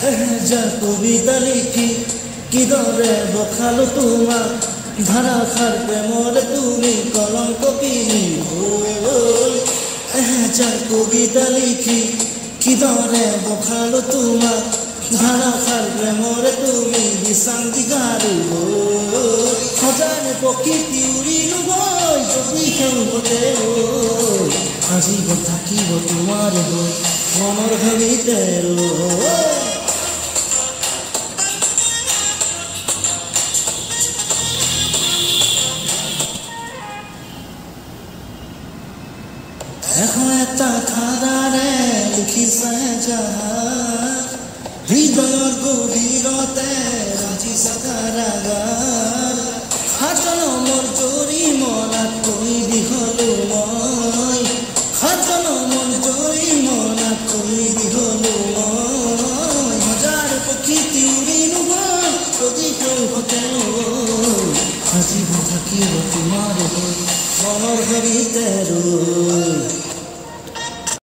যাৰ কবিতা লিখি কিদৰে বখালো তোমাক ধাৰাসাৰ প্ৰেমৰে তুমি কলংক কিনি যাৰ কবিতা লিখি কিদৰে বখালো তোমাক ধাৰাসাৰ প্ৰেমৰে তুমি বিশান্তি গাৰু সজানে প্ৰকৃতি উৰিলো গৈ যদি সেউতে আজীৱন থাকিব তোমাৰ হৈ মনৰ ভিতৰত এখন এটা ধাৰাৰে লিখিছে যাৰ হৃদয়ৰ গভীৰতে ৰাখিছে কাৰাগাৰ সাতজনমৰ জৰিমনাত কৈ দীঘলো মই সাতজনমৰ জৰিমনাত কৈ দীঘলো মই হাজাৰ প্ৰকৃতি উৰিলো গৈ যদি সৌহতে আজীৱন থাকিব তোমাৰ হৈ মনৰ ভিতৰত